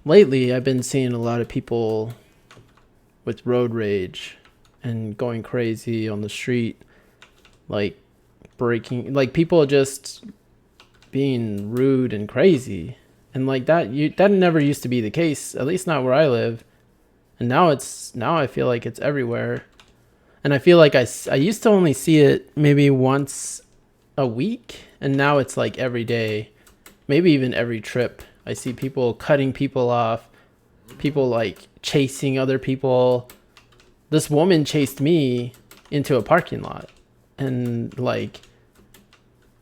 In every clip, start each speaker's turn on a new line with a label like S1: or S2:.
S1: lately I've been seeing a lot of people with road rage and going crazy on the street, like breaking, like people just being rude and crazy. And like that never used to be the case, at least not where I live. And now I feel like it's everywhere. And I feel like I used to only see it maybe once a week, and now it's like every day, maybe even every trip. I see people cutting people off, people like chasing other people. This woman chased me into a parking lot, and like,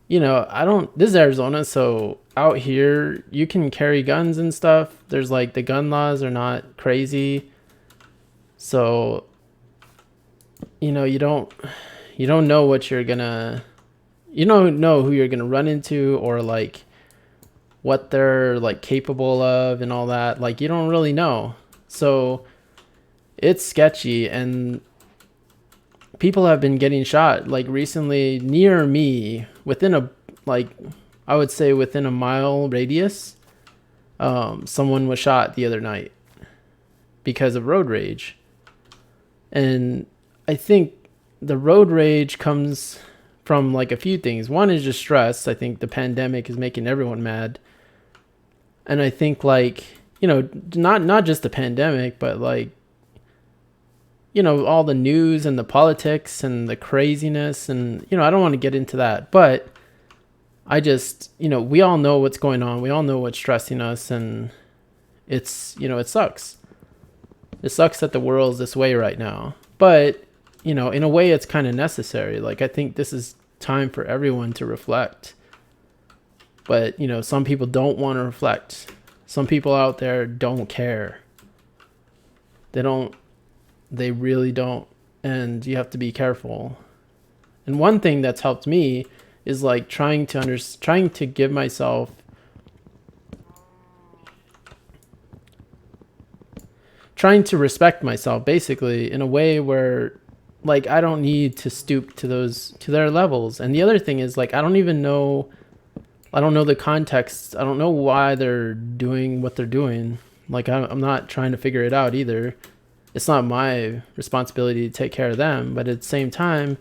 S1: I don't, this is Arizona, so out here you can carry guns and stuff. There's like the gun laws are not crazy. So, you don't know what you're gonna, you don't know who you're gonna run into, or like what they're like capable of and all that. Like you don't really know. So it's sketchy, and people have been getting shot like recently near me within a, like, I would say within a mile radius. Someone was shot the other night because of road rage. And I think the road rage comes from like a few things. One is just stress. I think the pandemic is making everyone mad. And I think like, not just the pandemic, but like, all the news and the politics and the craziness, and I don't want to get into that, but I just, we all know what's going on. We all know what's stressing us, and it's, it sucks. It sucks that the world's this way right now. But, in a way it's kind of necessary. Like I think this is time for everyone to reflect. But, some people don't want to reflect. Some people out there don't care. They really don't. And you have to be careful. And one thing that's helped me is like trying to give myself, trying to respect myself basically in a way where like I don't need to stoop to their levels. And the other thing is like I don't know the context. I don't know why they're doing what they're doing. Like I'm not trying to figure it out either. It's not my responsibility to take care of them, but at the same time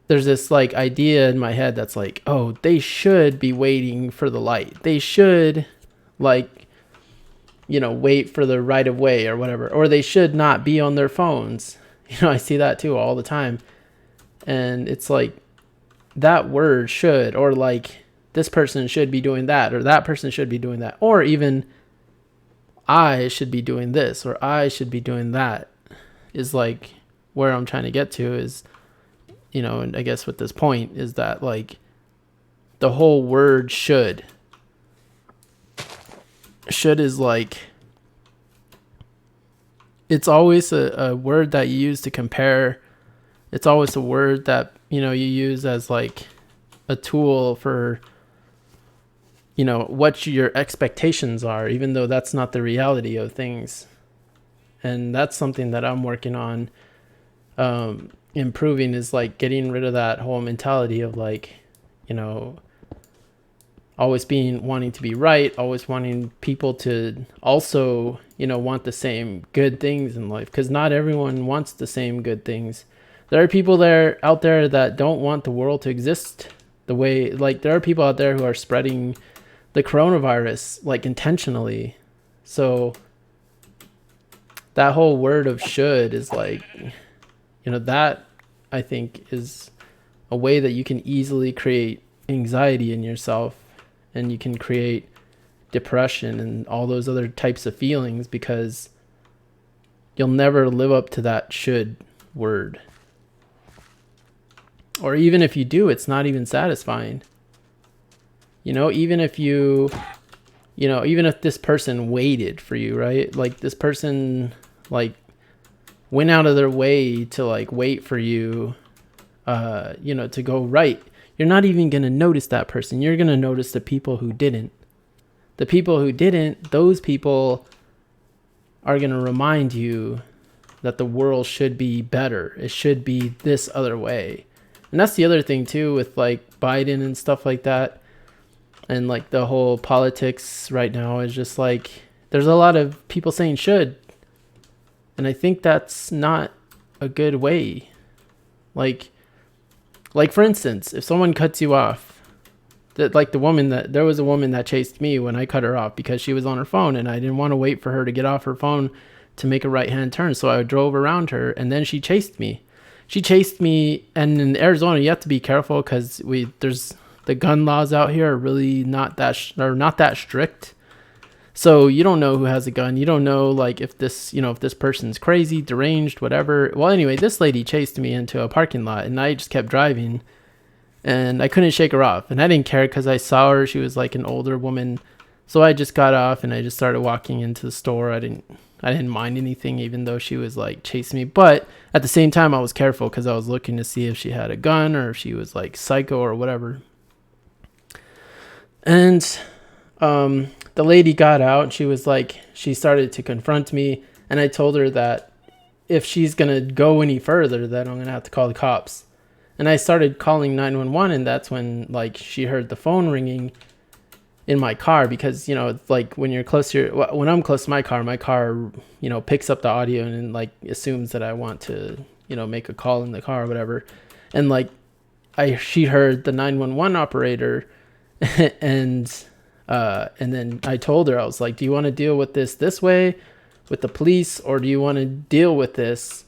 S1: there's this like idea in my head that's like, oh, they should be waiting for the light. They should like, wait for the right of way or whatever, or they should not be on their phones. I see that too all the time. And it's like that word should, or like this person should be doing that, or that person should be doing that, or even I should be doing this, or I should be doing that, is like where I'm trying to get to is, and I guess with this point is that like the whole word should is like, it's always a word that you use to compare. It's always a word that, you use as like a tool for, what your expectations are, even though that's not the reality of things. And that's something that I'm working on improving, is like getting rid of that whole mentality of like, always wanting to be right, always wanting people to also, want the same good things in life, because not everyone wants the same good things. There are people out there that don't want the world to exist the way, like there are people out there who are spreading the coronavirus like intentionally. So that whole word of should is like, that I think is a way that you can easily create anxiety in yourself, and you can create depression and all those other types of feelings, because you'll never live up to that should word. Or even if you do, it's not even satisfying. Even if even if this person waited for you, right? Like this person like went out of their way to like wait for you, to go right. You're not even going to notice that person. You're going to notice the people who didn't. The people who didn't, those people are going to remind you that the world should be better. It should be this other way. And that's the other thing too with like Biden and stuff like that. And like the whole politics right now is just like there's a lot of people saying should, and I think that's not a good way. Like for instance, if someone cuts you off, that like there was a woman that chased me when I cut her off because she was on her phone and I didn't want to wait for her to get off her phone to make a right hand turn, so I drove around her and then she chased me. And in Arizona you have to be careful because there's the gun laws out here are really not that strict. So you don't know who has a gun. You don't know like if this person's crazy, deranged, whatever. Well, anyway, this lady chased me into a parking lot and I just kept driving and I couldn't shake her off. And I didn't care because I saw her. She was like an older woman. So I just got off and I just started walking into the store. I didn't mind anything, even though she was like chasing me. But at the same time, I was careful because I was looking to see if she had a gun or if she was like psycho or whatever. And the lady got out. She started to confront me. And I told her that if she's going to go any further, then I'm going to have to call the cops. And I started calling 911. And that's when like she heard the phone ringing in my car, because it's like when I'm close to my car picks up the audio and like assumes that I want to make a call in the car or whatever. And like she heard the 911 operator and then I told her, I was like, do you want to deal with this way with the police, or do you want to deal with this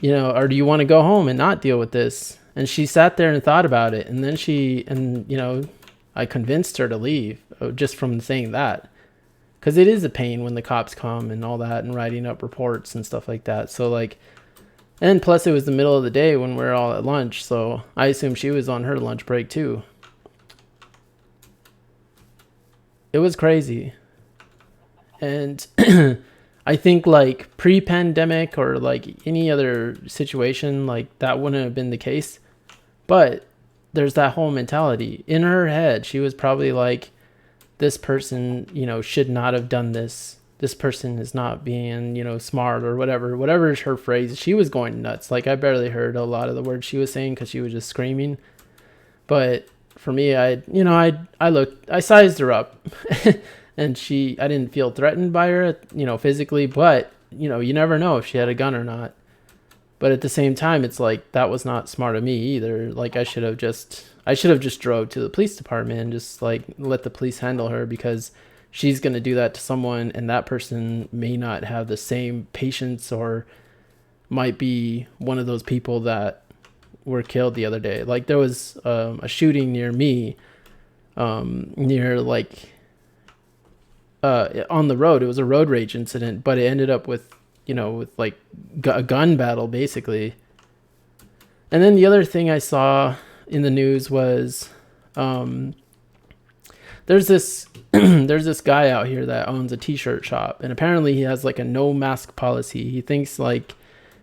S1: or do you want to go home and not deal with this? And she sat there and thought about it, and then I convinced her to leave just from saying that, because it is a pain when the cops come and all that and writing up reports and stuff like that. So like, and plus it was the middle of the day when we're all at lunch, so I assume she was on her lunch break too. It was crazy. And I think like pre-pandemic or like any other situation, like that wouldn't have been the case. But there's that whole mentality in her head. She was probably like, this person, should not have done this. This person is not being, smart or whatever is her phrase. She was going nuts. Like I barely heard a lot of the words she was saying because she was just screaming. But for me, I sized her up and I didn't feel threatened by her, physically, but you never know if she had a gun or not. But at the same time, it's like, that was not smart of me either. Like I should have just drove to the police department and just like let the police handle her, because she's going to do that to someone and that person may not have the same patience or might be one of those people that were killed the other day. Like there was a shooting near me, near like on the road. It was a road rage incident, but it ended up with like a gun battle basically. And then the other thing I saw in the news was there's this guy out here that owns a t-shirt shop, and apparently he has like a no mask policy. He thinks like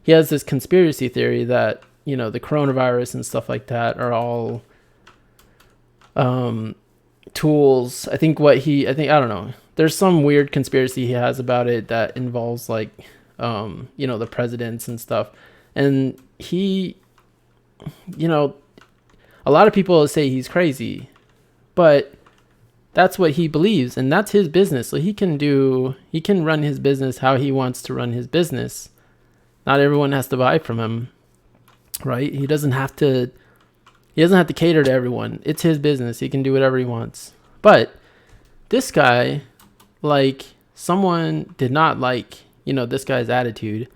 S1: he has this conspiracy theory that the coronavirus and stuff like that are all tools. I don't know. There's some weird conspiracy he has about it that involves like the presidents and stuff. And he, a lot of people say he's crazy, but that's what he believes and that's his business. So he can run his business how he wants to run his business. Not everyone has to buy from him, right? He doesn't have to cater to everyone. It's his business. He can do whatever he wants. But this guy, like, someone did not like, this guy's attitude.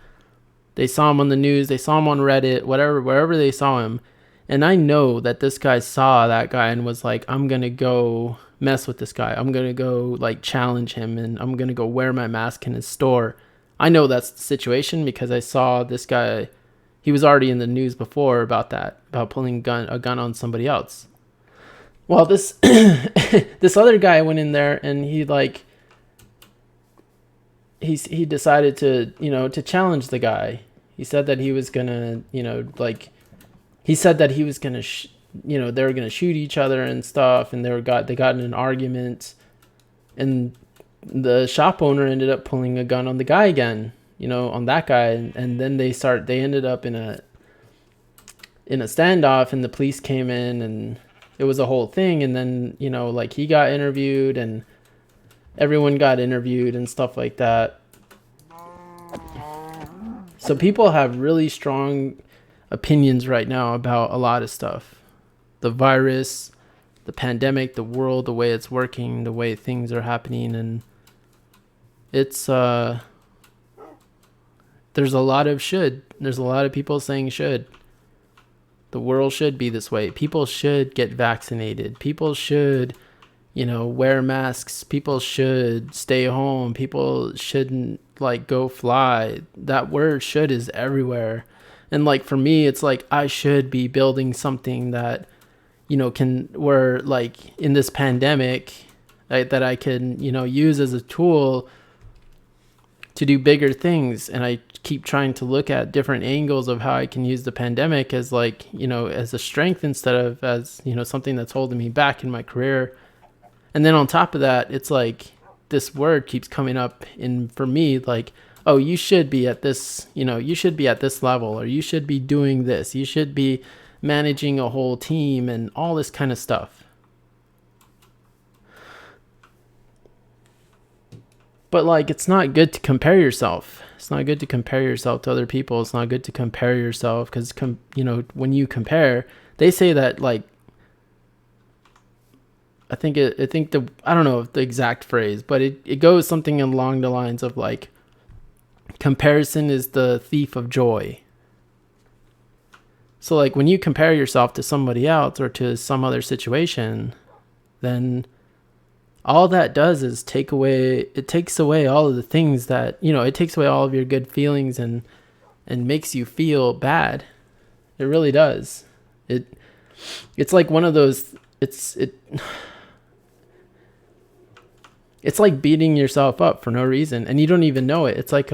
S1: They saw him on the news. They saw him on Reddit, wherever they saw him. And I know that this guy saw that guy and was like, I'm going to go mess with this guy. I'm going to go like challenge him, and I'm going to go wear my mask in his store. I know that's the situation because I saw this guy. He was already in the news before about pulling a gun on somebody else. Well, this other guy went in there and he decided to challenge the guy. He said that he was gonna, he said that he was gonna, they were gonna shoot each other and stuff, and they got in an argument, and the shop owner ended up pulling a gun on the guy again, on that guy, and then they ended up in a standoff, and the police came in, and it was a whole thing. And then, like he got interviewed and everyone got interviewed and stuff like that. So people have really strong opinions right now about a lot of stuff. The virus, the pandemic, the world, the way it's working, the way things are happening. And it's, there's a lot of should. There's a lot of people saying should. The world should be this way. People should get vaccinated. People should, wear masks. People should stay home. People shouldn't like go fly. That word should is everywhere. And like for me, it's like I should be building something that, where like in this pandemic that I can, use as a tool to do bigger things. And I keep trying to look at different angles of how I can use the pandemic as like, as a strength instead of as, something that's holding me back in my career. And then on top of that, it's like this word keeps coming up for me, like, oh, you should be at this, you should be at this level, or you should be doing this. You should be managing a whole team and all this kind of stuff. But like, it's not good to compare yourself. It's not good to compare yourself to other people. It's not good to compare yourself because, when you compare, they say that like, I don't know the exact phrase, but it goes something along the lines of like, comparison is the thief of joy. So like when you compare yourself to somebody else or to some other situation, then all that does is takes away all of the things that, it takes away all of your good feelings and makes you feel bad. It really does. It's like one of those, it's like beating yourself up for no reason and you don't even know it. It's like,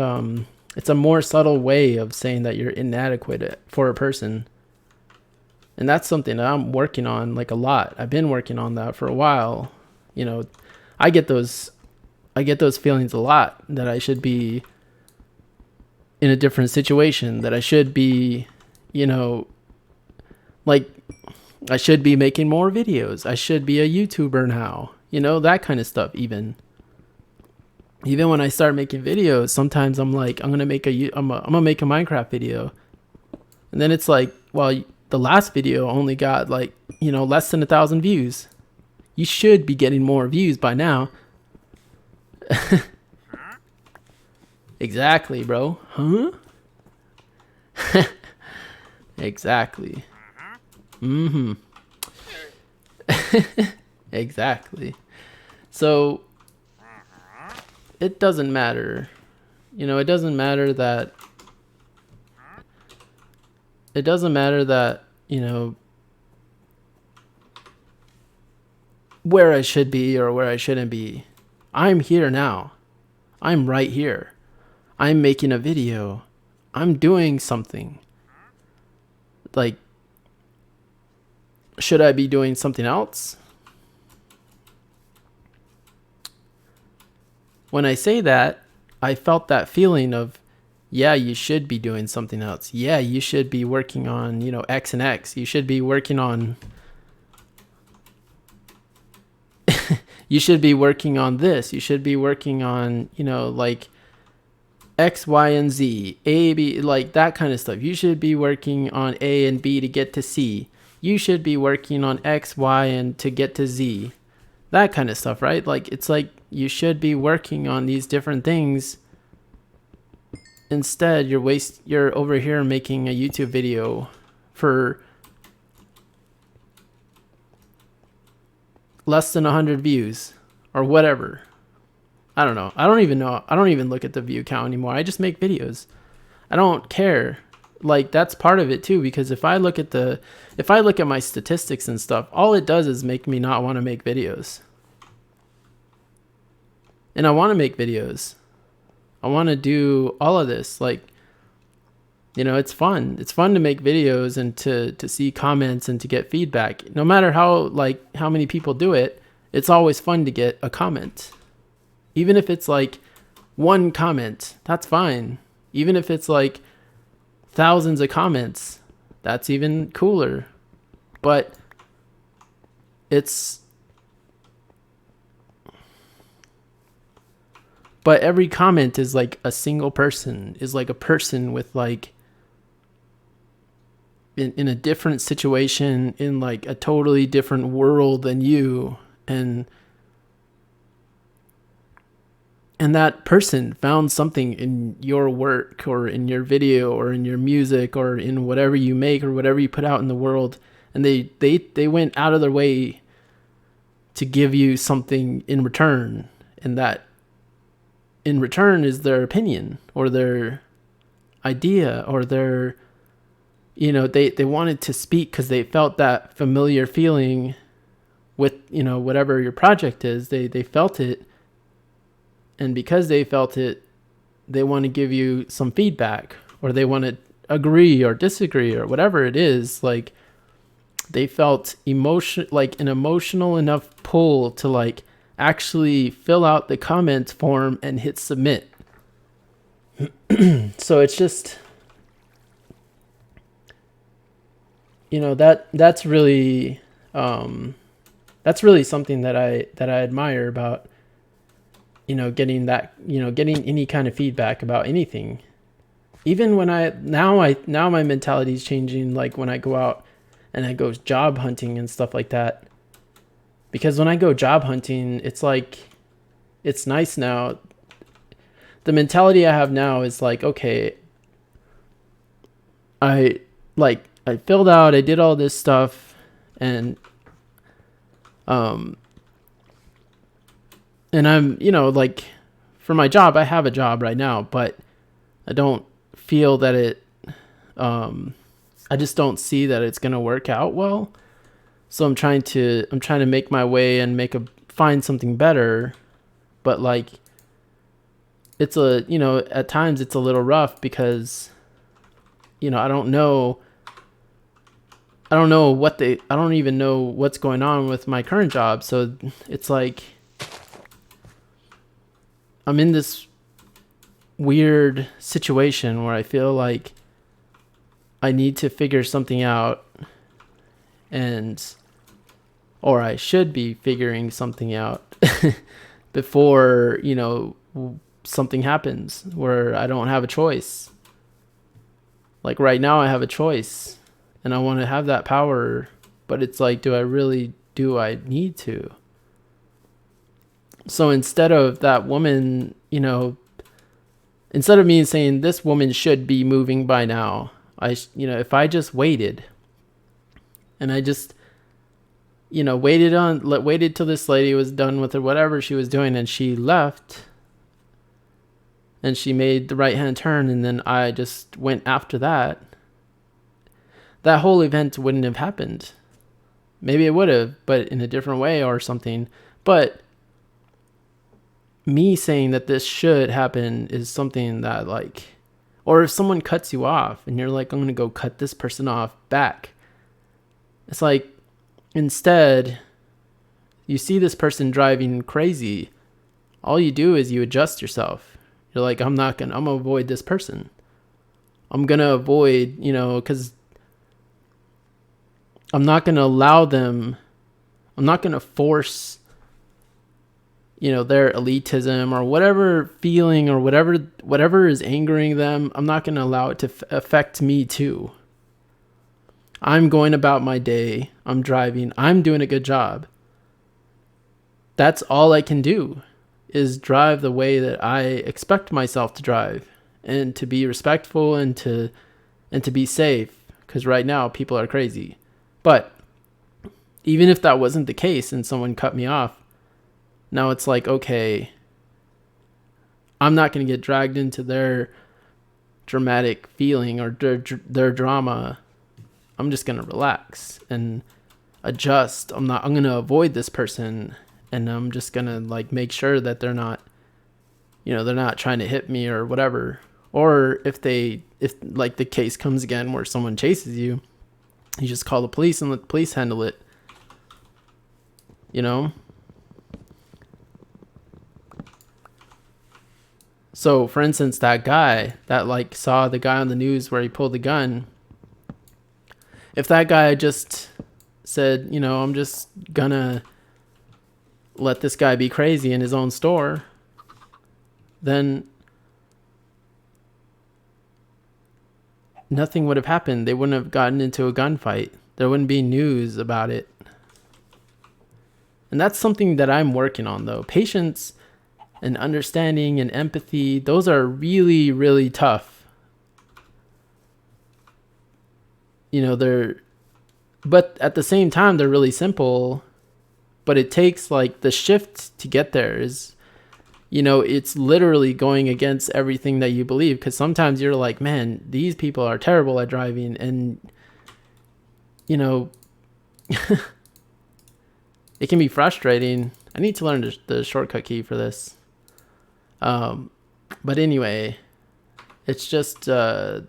S1: it's a more subtle way of saying that you're inadequate for a person. And that's something that I'm working on like a lot. I've been working on that for a while. I get those feelings a lot that I should be in a different situation, that I should be, like I should be making more videos. I should be a YouTuber now, that kind of stuff. Even when I start making videos, sometimes I'm like, I'm going to make a Minecraft video. And then it's like, well, the last video only got like, less than 1,000 views. You should be getting more views by now. Exactly, bro. Huh? Exactly. Mm-hmm. Exactly. So it doesn't matter. It doesn't matter that where I should be or where I shouldn't be. I'm here now. I'm right here. I'm making a video. I'm doing something. Like, should I be doing something else? When I say that, I felt that feeling of, yeah, you should be doing something else. Yeah, you should be working on, X and X. You should be working on you should be working on this. You should be working on, like X, Y, and Z, A, B, like that kind of stuff. You should be working on A and B to get to C. You should be working on X, Y, and to get to Z. That kind of stuff, right? Like, it's like you should be working on these different things. Instead, you're over here making a YouTube video for less than 100 views or whatever. I don't know. I don't even know. I don't even look at the view count anymore. I just make videos. I don't care. Like, that's part of it too, because if I look at my statistics and stuff, all it does is make me not want to make videos. And I want to make videos. I want to do all of this. Like, it's fun. It's fun to make videos and to see comments and to get feedback. No matter how many people do it, it's always fun to get a comment. Even if it's like one comment, that's fine. Even if it's like thousands of comments, that's even cooler. But it's, but every comment is like a single person, is like a person with like in a different situation, in like a totally different world than you, and that person found something in your work or in your video or in your music or in whatever you make or whatever you put out in the world, and they went out of their way to give you something in return, and that in return is their opinion or their idea or their, they wanted to speak because they felt that familiar feeling with, whatever your project is. They felt it, and because they felt it, they want to give you some feedback, or they want to agree or disagree or whatever it is. Like, they felt like an emotional enough pull to like actually fill out the comment form and hit submit. So it's just, that's really something that I admire about, getting any kind of feedback about anything. Even when now my mentality is changing, like when I go out and I go job hunting and stuff like that. Because when I go job hunting, it's like, it's nice now. The mentality I have now is like, okay, I filled out, I did all this stuff, and I'm, like, for my job, I have a job right now, but I don't feel that it, I just don't see that it's going to work out well. So I'm trying to make my way and find something better. But like, it's at times it's a little rough because, I don't even know what's going on with my current job. So it's like, I'm in this weird situation where I feel like I need to figure something out, or I should be figuring something out before, something happens where I don't have a choice. Like right now I have a choice and I want to have that power, but it's like, do I need to? So instead of that woman, instead of me saying this woman should be moving by now, if I just waited and I just, waited till this lady was done with her, whatever she was doing, and she left and she made the right hand turn, and then I just went after that whole event wouldn't have happened. Maybe it would have, but in a different way or something. But me saying that this should happen is something that, like, or if someone cuts you off and you're like, I'm going to go cut this person off back. It's like, instead, you see this person driving crazy. All you do is you adjust yourself. You're like, I'm going to avoid this person. I'm going to avoid, because I'm not going to allow them, I'm not going to force, their elitism or whatever feeling or whatever is angering them. I'm not going to allow it to affect me too. I'm going about my day. I'm driving. I'm doing a good job. That's all I can do, is drive the way that I expect myself to drive, and to be respectful and to be safe. Because right now people are crazy. But even if that wasn't the case and someone cut me off, now it's like, okay, I'm not going to get dragged into their dramatic feeling or their drama. I'm just going to relax and adjust. I'm going to avoid this person, and I'm just going to like make sure that they're not trying to hit me or whatever. Or if like the case comes again where someone chases you, you just call the police and let the police handle it. So for instance, that guy that like saw the guy on the news where he pulled the gun, if that guy just said, I'm just gonna let this guy be crazy in his own store, then nothing would have happened. They wouldn't have gotten into a gunfight. There wouldn't be news about it. And that's something that I'm working on, though. Patience and understanding and empathy, those are really, really tough. But at the same time, they're really simple. But it takes like the shift to get there is, it's literally going against everything that you believe. Because sometimes you're like, man, these people are terrible at driving. And, it can be frustrating. I need to learn the shortcut key for this. But anyway, it's just, it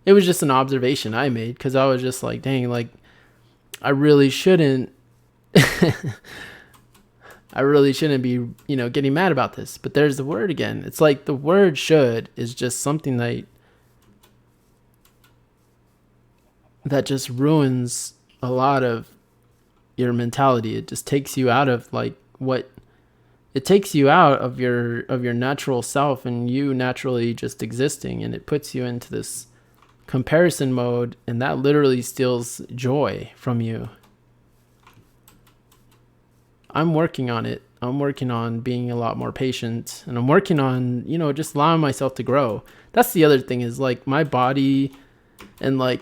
S1: was just an observation I made because I was just like, dang, like I really shouldn't be, getting mad about this. But there's the word again. It's like the word should is just something that just ruins a lot of your mentality. It just takes you out of it takes you out of your natural self and you naturally just existing, and it puts you into this comparison mode, and that literally steals joy from you. I'm working on it. I'm working on being a lot more patient, and I'm working on, just allowing myself to grow. That's the other thing is like my body and my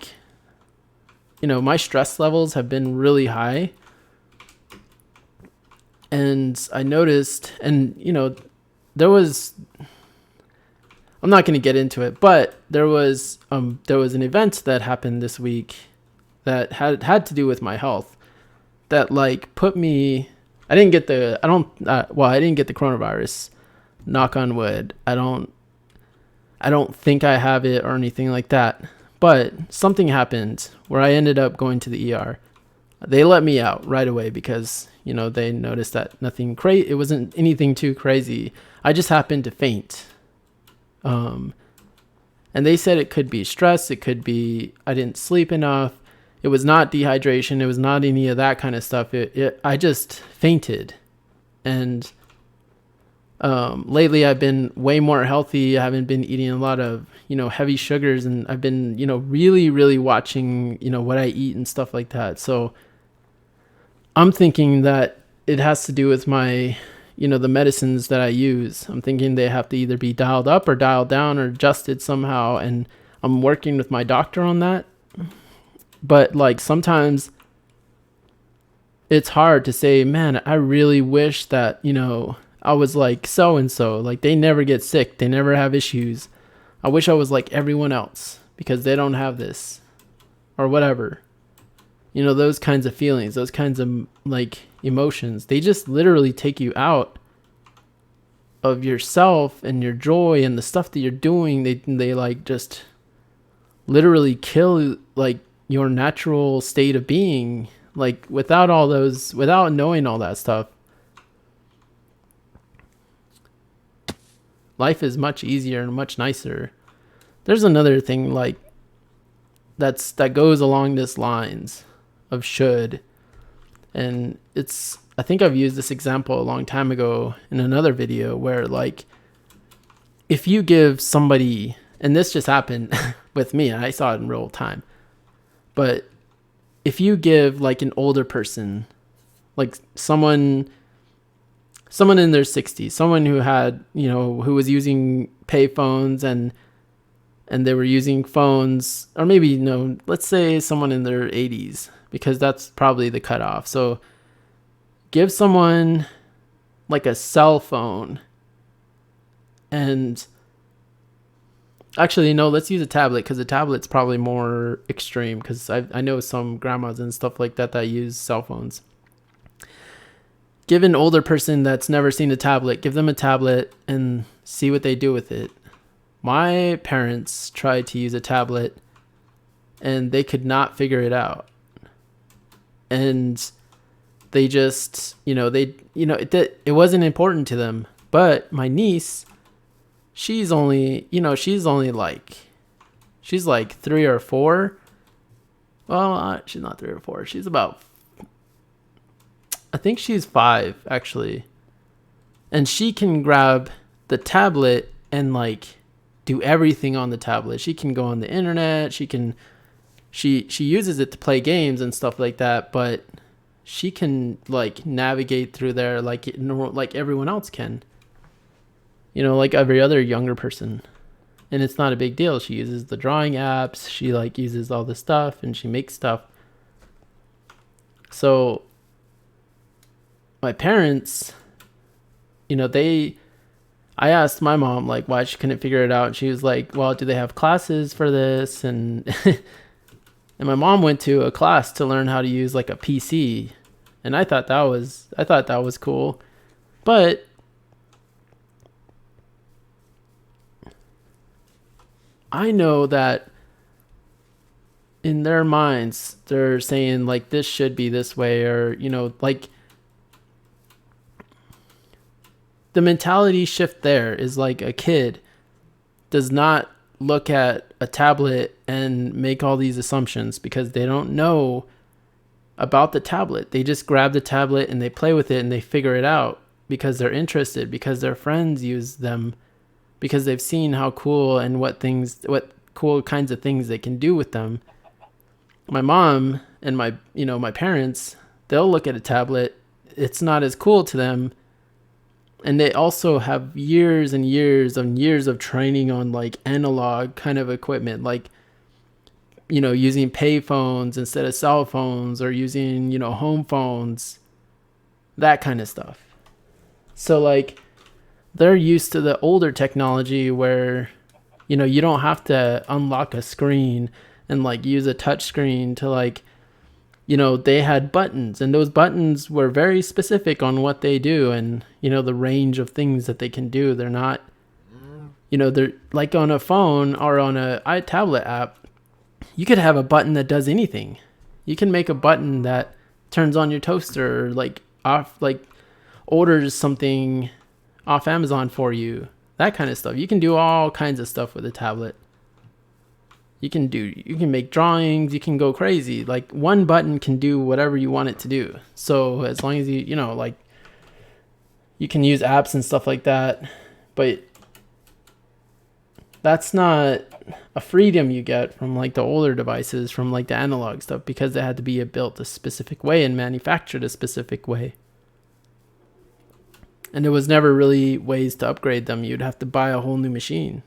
S1: stress levels have been really high. And I noticed, and there was, I'm not going to get into it, but there was an event that happened this week that had to do with my health that put me, I didn't get the coronavirus, knock on wood. I don't think I have it or anything like that, but something happened where I ended up going to the ER. They let me out right away because, they noticed that it wasn't anything too crazy. I just happened to faint. And they said it could be stress. It could be, I didn't sleep enough. It was not dehydration. It was not any of that kind of stuff. I just fainted. And, lately I've been way more healthy. I haven't been eating a lot of, heavy sugars, and I've been, really, really watching, what I eat and stuff like that. So I'm thinking that it has to do with my, the medicines that I use. I'm thinking they have to either be dialed up or dialed down or adjusted somehow. And I'm working with my doctor on that. But sometimes it's hard to say, man, I really wish that, I was like so-and-so, they never get sick. They never have issues. I wish I was like everyone else because they don't have this or whatever. Those kinds of feelings, those kinds of emotions, they just literally take you out of yourself and your joy and the stuff that you're doing. They just literally kill your natural state of being, without knowing all that stuff. Life is much easier and much nicer. There's another thing that goes along this lines of should, and I think I've used this example a long time ago in another video where if you give somebody, and this just happened with me, I saw it in real time, but if you give an older person, someone in their 60s, someone who had, who was using pay phones and they were using phones, or maybe, let's say someone in their 80s, because that's probably the cutoff. So give someone a cell phone, and actually, no, let's use a tablet, because a tablet's probably more extreme, because I know some grandmas and stuff like that use cell phones. Give an older person that's never seen a tablet, give them a tablet and see what they do with it. My parents tried to use a tablet and they could not figure it out. And they just, it wasn't important to them. But my niece, she's like 3 or 4. Well, she's not 3 or 4. She's about, I think she's 5 actually, and she can grab the tablet and like do everything on the tablet. She can go on the internet. She uses it to play games and stuff like that, but she can like navigate through there like everyone else can. Like every other younger person. And it's not a big deal. She uses the drawing apps. She like uses all the stuff and she makes stuff. So my parents, I asked my mom like why she couldn't figure it out. And she was like, well, do they have classes for this? And and my mom went to a class to learn how to use like a PC. And I thought that was cool. But I know that in their minds, they're saying like this should be this way, or like the mentality shift there is like a kid does not look at a tablet and make all these assumptions because they don't know about the tablet. They just grab the tablet and they play with it and they figure it out because they're interested, because their friends use them, because they've seen how cool and what cool kinds of things they can do with them. My mom and my parents, they'll look at a tablet. It's not as cool to them. And they also have years and years and years of training on like analog kind of equipment, like, using pay phones instead of cell phones, or using, home phones, that kind of stuff. So like they're used to the older technology where, you don't have to unlock a screen and like use a touch screen to like, they had buttons, and those buttons were very specific on what they do and, the range of things that they can do. They're not, they're like on a phone or on a iTablet app, you could have a button that does anything. You can make a button that turns on your toaster, or like off, like orders something off Amazon for you, that kind of stuff. You can do all kinds of stuff with a tablet. You can make drawings, you can go crazy. Like one button can do whatever you want it to do. So as long as you like you can use apps and stuff like that, but that's not a freedom you get from like the older devices, from like the analog stuff, because they had to be built a specific way and manufactured a specific way. And there was never really ways to upgrade them. You'd have to buy a whole new machine.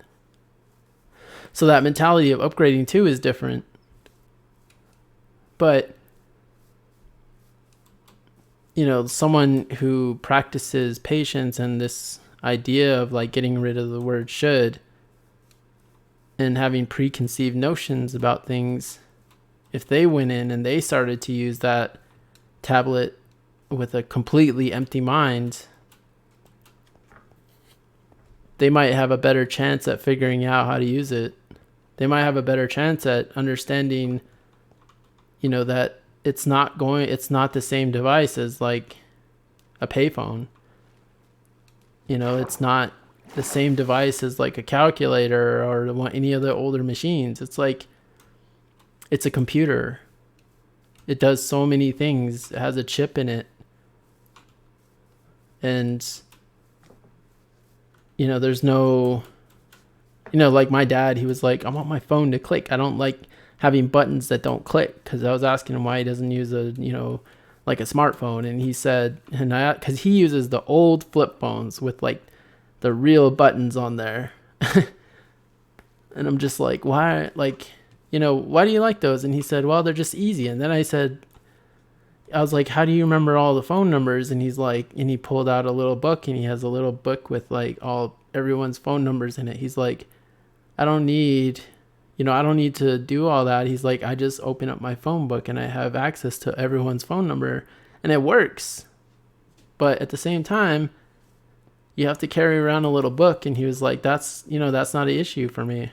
S1: So that mentality of upgrading too is different. But, someone who practices patience and this idea of like getting rid of the word should and having preconceived notions about things, if they went in and they started to use that tablet with a completely empty mind, they might have a better chance at figuring out how to use it. They might have a better chance at understanding, that it's not the same device as like a payphone. It's not the same device as like a calculator or any of the older machines. It's like, it's a computer. It does so many things. It has a chip in it. And, there's no, like my dad, he was like, I want my phone to click. I don't like having buttons that don't click. Because I was asking him why he doesn't use like a smartphone. And he said, because he uses the old flip phones with like the real buttons on there. And I'm just like, why? Like, why do you like those? And he said, well, they're just easy. And then I was like, how do you remember all the phone numbers? And he's like, and he pulled out a little book, and he has a little book with like everyone's phone numbers in it. He's like, I don't need to do all that. He's like, I just open up my phone book and I have access to everyone's phone number, and it works. But at the same time, you have to carry around a little book. And he was like, that's not an issue for me.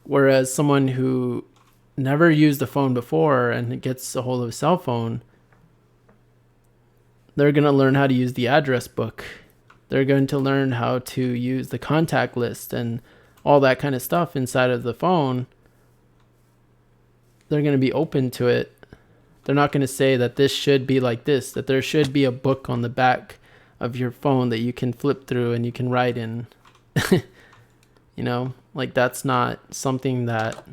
S1: Whereas someone who never used a phone before and gets a hold of a cell phone, they're going to learn how to use the address book. They're going to learn how to use the contact list and all that kind of stuff inside of the phone, they're going to be open to it. They're not going to say that this should be like this, that there should be a book on the back of your phone that you can flip through and you can write in. You know, like that's not something that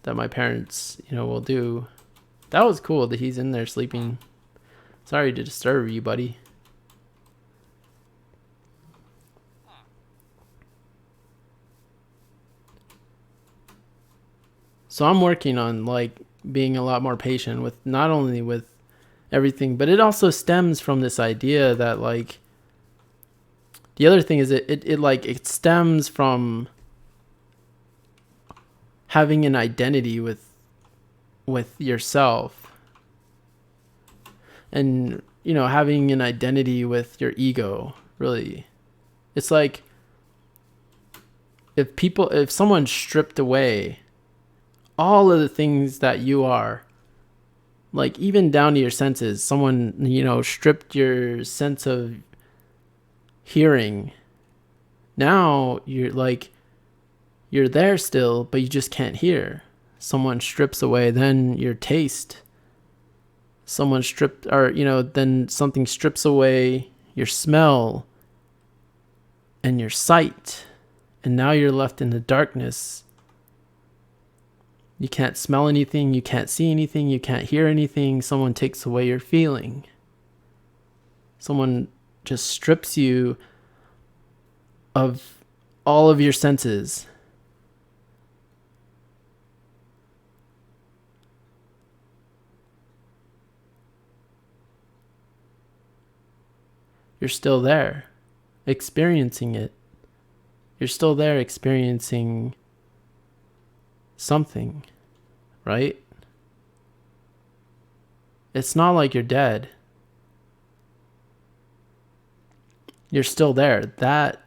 S1: that my parents, you know, will do. That was cool that he's in there sleeping. Sorry to disturb you, buddy. So I'm working on like being a lot more patient with not only with everything, but it also stems from this idea that like the other thing is it stems from having an identity with yourself, and you know, having an identity with your ego. Really, it's like if someone stripped away all of the things that you are, like even down to your senses, someone, you know, stripped your sense of hearing, now you're there still, but you just can't hear. Someone strips away then your taste. Someone stripped, or you know, then something strips away your smell and your sight, and now you're left in the darkness. You can't smell anything, you can't see anything, you can't hear anything. Someone takes away your feeling. Someone just strips you of all of your senses. You're still there, experiencing it. You're still there experiencing something, right? It's not like you're dead. You're still there. That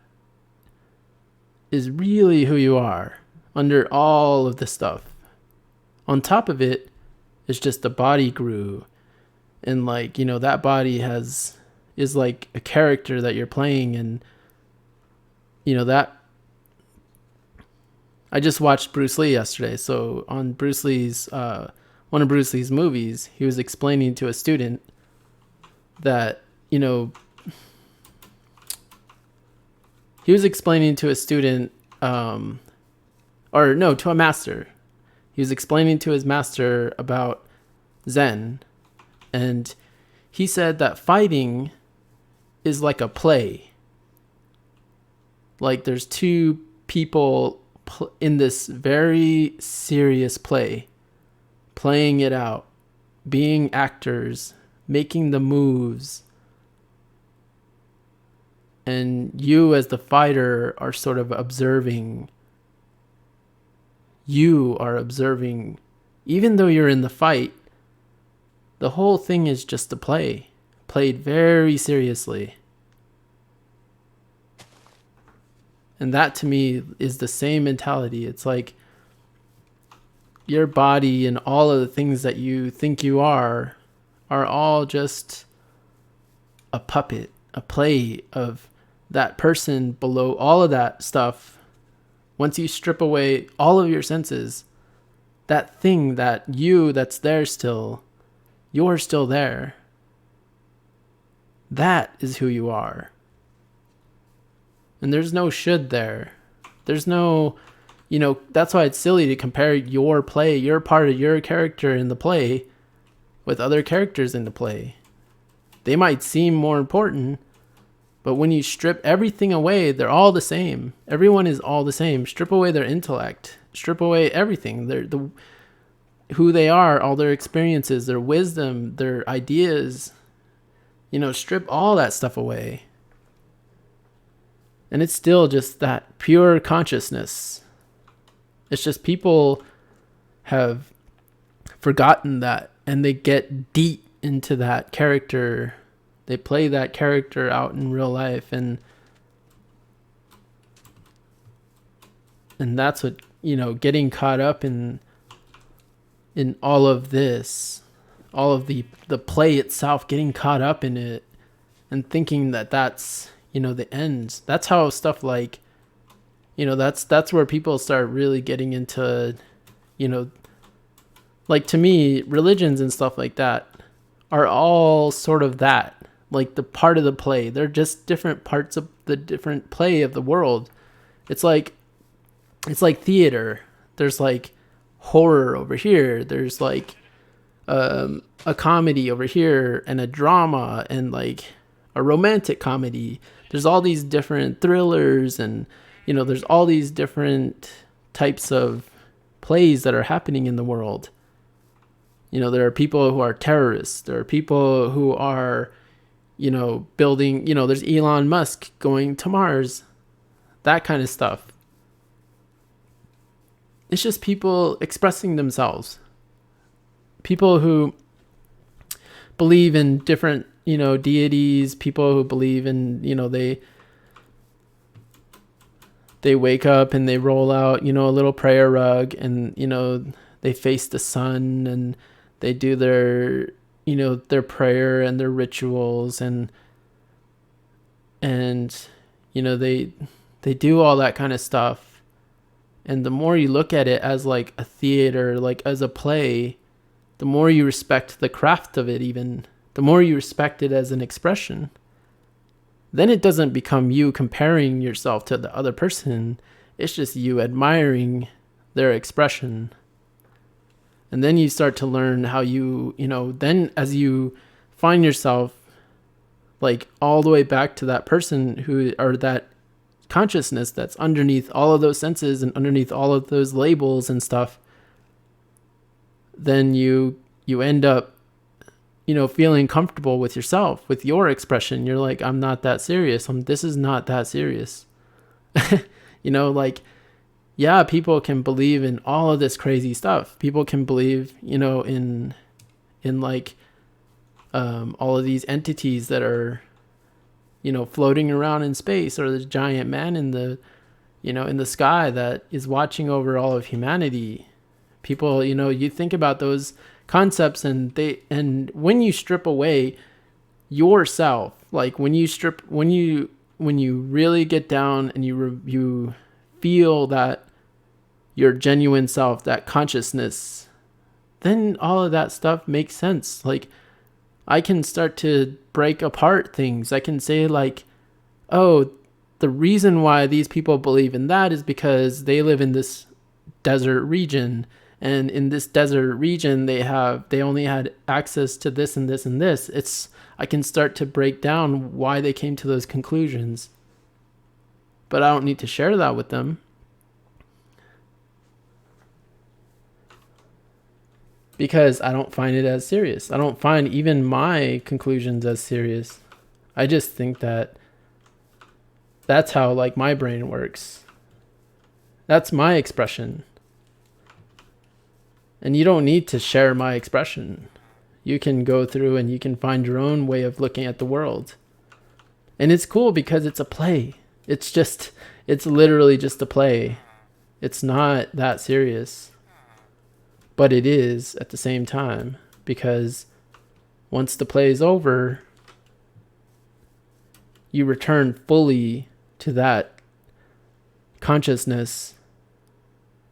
S1: is really who you are under all of the stuff. On top of it is just the body grew, and like, you know, that body is like a character that you're playing. And you know, that I just watched Bruce Lee yesterday. So on Bruce Lee's one of Bruce Lee's movies, he was explaining to a student that, you know, he was explaining to a student, to a master. He was explaining to his master about Zen. And he said that fighting is like a play. Like there's two people in this very serious play, playing it out, being actors, making the moves. And you as the fighter are sort of observing. You are observing. Even though you're in the fight, the whole thing is just a play, played very seriously. And that to me is the same mentality. It's like your body and all of the things that you think you are all just a puppet, a play of that person below all of that stuff. Once you strip away all of your senses, that thing, that you that's there still, you're still there. That is who you are. And there's no should there. There's no, you know, that's why it's silly to compare your play, your part of your character in the play with other characters in the play. They might seem more important, but when you strip everything away, they're all the same. Everyone is all the same. Strip away their intellect. Strip away everything. Who they are, all their experiences, their wisdom, their ideas. You know, strip all that stuff away. And it's still just that pure consciousness. It's just people have forgotten that, and they get deep into that character. They play that character out in real life, and that's what, you know, getting caught up in all of this, all of the play itself, getting caught up in it and thinking that that's, the ends. That's how stuff like, that's where people start really getting into, like, to me, religions and stuff like that are all sort of that, like the part of the play. They're just different parts of the different play of the world. It's like theater. There's like horror over here. There's like a comedy over here, and a drama, and like a romantic comedy. There's all these different thrillers, and there's all these different types of plays that are happening in the world. There are people who are terrorists. There are people who are, building, there's Elon Musk going to Mars, that kind of stuff. It's just people expressing themselves. People who believe in different, deities, people who believe in, they wake up and they roll out, a little prayer rug, and, they face the sun, and they do their, their prayer and their rituals, and they do all that kind of stuff. And the more you look at it as like a theater, like as a play, the more you respect the craft of it, even the more you respect it as an expression. Then it doesn't become you comparing yourself to the other person. It's just you admiring their expression. And then you start to learn how then as you find yourself like all the way back to that person or that consciousness that's underneath all of those senses and underneath all of those labels and stuff, then you end up, feeling comfortable with yourself, with your expression. You're like, I'm not that serious. This is not that serious. Like, yeah, people can believe in all of this crazy stuff. People can believe, in like, all of these entities that are, floating around in space, or this giant man in the, in the sky that is watching over all of humanity. People, you think about those concepts, and when you strip away yourself, like when you really get down and you feel that your genuine self, that consciousness, then all of that stuff makes sense. Like, I can start to break apart things. I can say like, oh, the reason why these people believe in that is because they live in this desert region, and in this desert region they only had access to this and this and this. I can start to break down why they came to those conclusions, but I don't need to share that with them, because I don't find it as serious. I don't find even my conclusions as serious. I just think that that's how like my brain works. That's my expression. And you don't need to share my expression. You can go through and you can find your own way of looking at the world. And it's cool because it's a play. It's literally just a play. It's not that serious. But it is at the same time, because once the play is over, you return fully to that consciousness,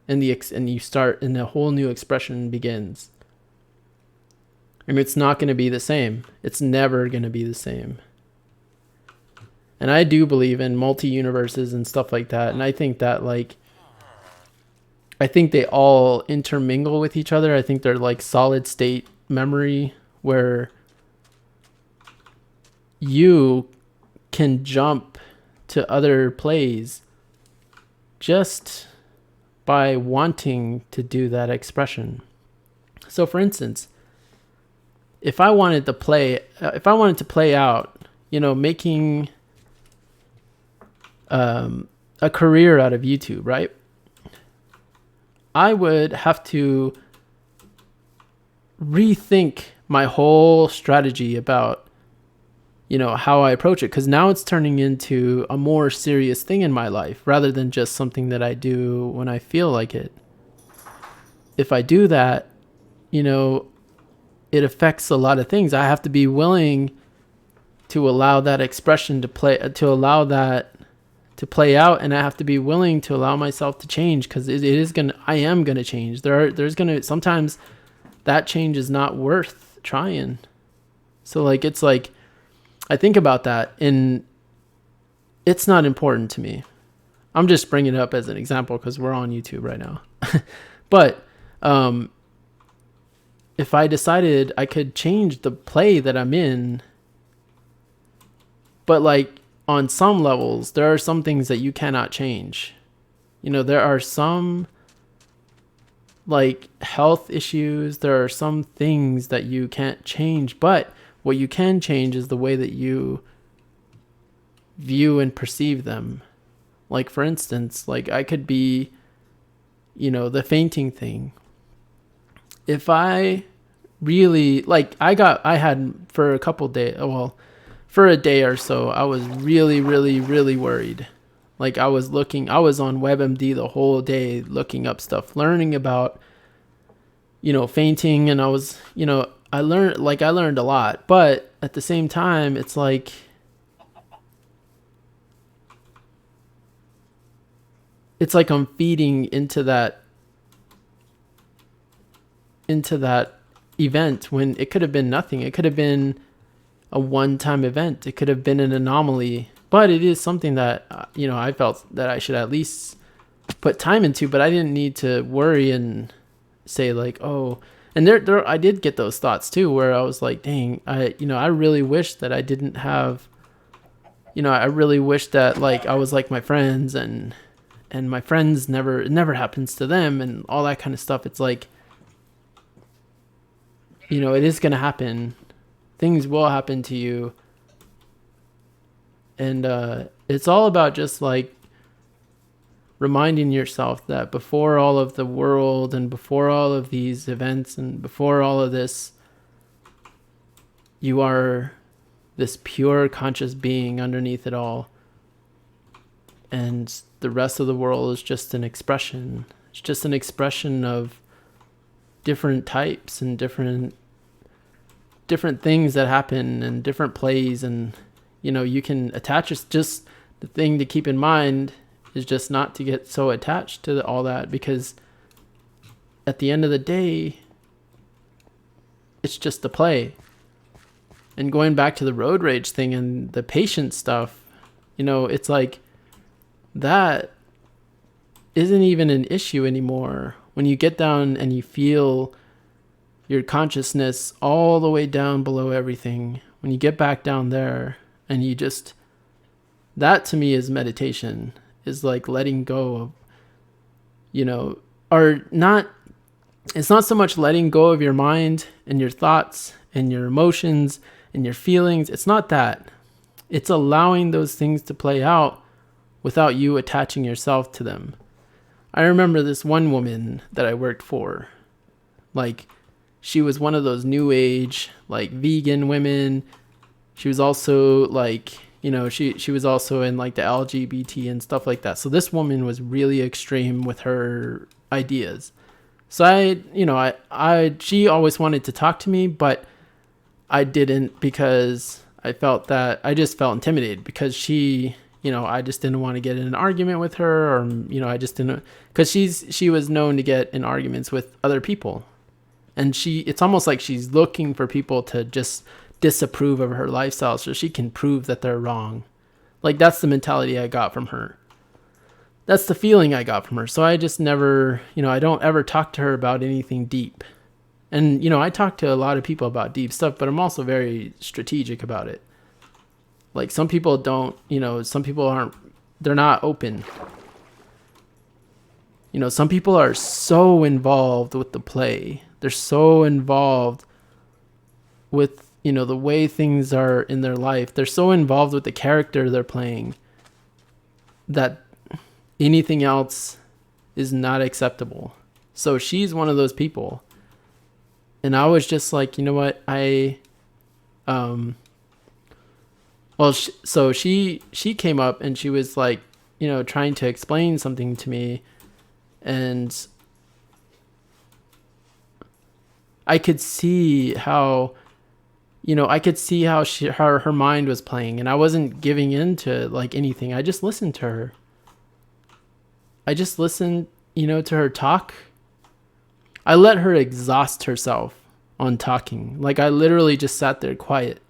S1: and you start, and a whole new expression begins. And it's not going to be the same. It's never going to be the same. And I do believe in multi-universes and stuff like that. And I think that I think they all intermingle with each other. I think they're like solid state memory, where you can jump to other plays just by wanting to do that expression. So for instance, if I wanted to play out, making a career out of YouTube, right? I would have to rethink my whole strategy about, how I approach it. Because now it's turning into a more serious thing in my life, rather than just something that I do when I feel like it. If I do that, it affects a lot of things. I have to be willing to allow that expression to play out, and I have to be willing to allow myself to change, because I am gonna change. There's gonna sometimes that change is not worth trying. So like it's like I think about that, and it's not important to me. I'm just bringing it up as an example because we're on YouTube right now. But if I decided I could change the play that I'm in, but like on some levels, there are some things that you cannot change. There are some like health issues. There are some things that you can't change, but what you can change is the way that you view and perceive them. Like for instance, like I could be, the fainting thing. If I really I had for a couple days, for a day or so, I was really, really, really worried. Like I was on WebMD the whole day looking up stuff, learning about, fainting. And I was, I learned a lot, but at the same time, it's like, I'm feeding into that event when it could have been nothing. It could have been a one-time event. It could have been an anomaly, but it is something that, I felt that I should at least put time into, but I didn't need to worry and say like, oh, and there, I did get those thoughts too, where I was like, dang, I really wish that I didn't have, I really wish that like I was like my friends, and my friends it never happens to them, and all that kind of stuff. It's like, it is going to happen. Things will happen to you. And it's all about just like reminding yourself that before all of the world and before all of these events and before all of this, you are this pure conscious being underneath it all. And the rest of the world is just an expression. It's just an expression of different types and different things that happen and different plays. And, you can attach it. Just the thing to keep in mind is just not to get so attached to all that, because at the end of the day, it's just a play. And going back to the road rage thing and the patient stuff, it's like, that isn't even an issue anymore. When you get down and you feel your consciousness all the way down below everything, when you get back down there and you just, that to me is meditation, is like letting go of, or not, it's not so much letting go of your mind and your thoughts and your emotions and your feelings. It's not that. It's allowing those things to play out without you attaching yourself to them. I remember this one woman that I worked for. Like, she was one of those new age, like, vegan women. She was also like, she was also in like the LGBT and stuff like that. So this woman was really extreme with her ideas. So she always wanted to talk to me, but I didn't, because I just felt intimidated, because she, I just didn't want to get in an argument with her, or, I just didn't, because she was known to get in arguments with other people. And it's almost like she's looking for people to just disapprove of her lifestyle so she can prove that they're wrong. Like, that's the mentality I got from her. That's the feeling I got from her. So I just never, I don't ever talk to her about anything deep. And, I talk to a lot of people about deep stuff, but I'm also very strategic about it. Like, some people don't, some people they're not open. Some people are so involved with the play. They're so involved with, the way things are in their life. They're so involved with the character they're playing that anything else is not acceptable. So she's one of those people. And I was just like, you know what? So she came up and she was like, trying to explain something to me, and I could see how you know, I could see how her mind was playing, and I wasn't giving in to like anything. I just listened to her. I just listened, you know, to her talk. I let her exhaust herself on talking. Like I literally just sat there quiet.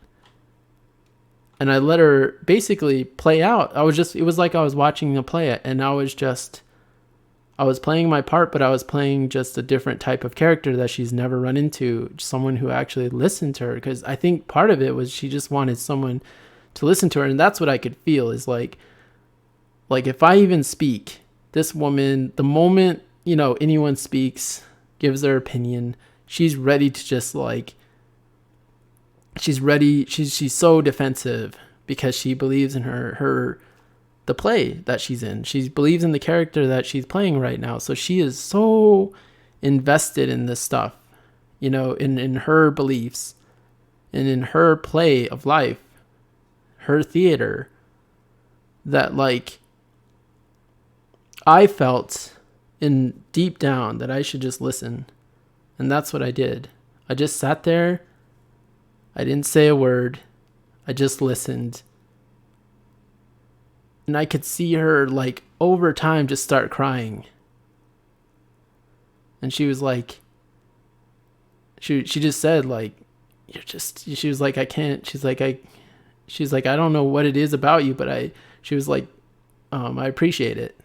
S1: And I let her basically play out. It was like I was watching her play it, and I was playing my part, but I was playing just a different type of character that she's never run into, someone who actually listened to her. Because I think part of it was she just wanted someone to listen to her, and that's what I could feel is like if I even speak, this woman, the moment, you know, anyone speaks, gives their opinion, she's ready to just like, she's so defensive because she believes in the play that she's in. She believes in the character that she's playing right now. So she is so invested in this stuff, you know, in her beliefs and in her play of life, her theater, that like I felt in deep down that I should just listen. And that's what I did. I just sat there. I didn't say a word. I just listened. And I could see her like over time just start crying. And she was like, she just said like, she was like, I can't, she's like, I don't know what it is about you, but she was like, I appreciate it.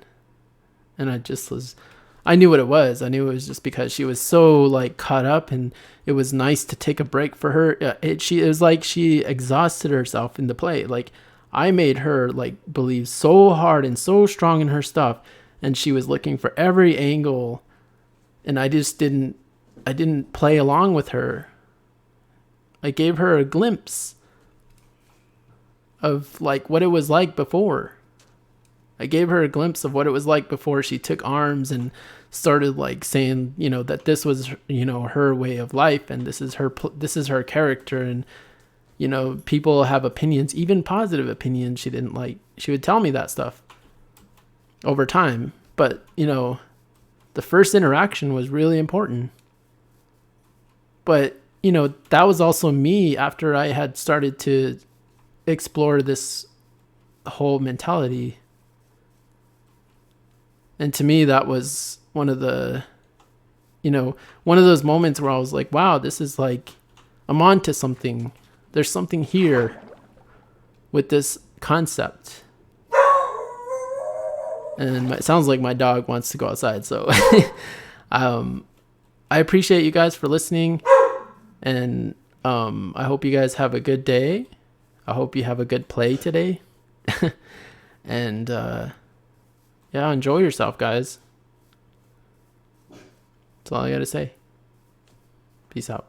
S1: And I knew what it was. I knew it was just because she was so like caught up, and it was nice to take a break for her. It was like she exhausted herself in the play. Like I made her like believe so hard and so strong in her stuff, and she was looking for every angle, and I didn't play along with her. I gave her a glimpse of like what it was like before. I gave her a glimpse of what it was like before she took arms and started like saying, you know, that this was, you know, her way of life, and this is her character, and you know, people have opinions, even positive opinions. She would tell me that stuff over time, but you know, the first interaction was really important. But you know, that was also me after I had started to explore this whole mentality. And to me, that was one of those moments where I was like, wow, this is like, I'm on to something. There's something here with this concept. And it sounds like my dog wants to go outside. So I appreciate you guys for listening. And I hope you guys have a good day. I hope you have a good play today. And yeah, enjoy yourself, guys. That's all I gotta say. Peace out.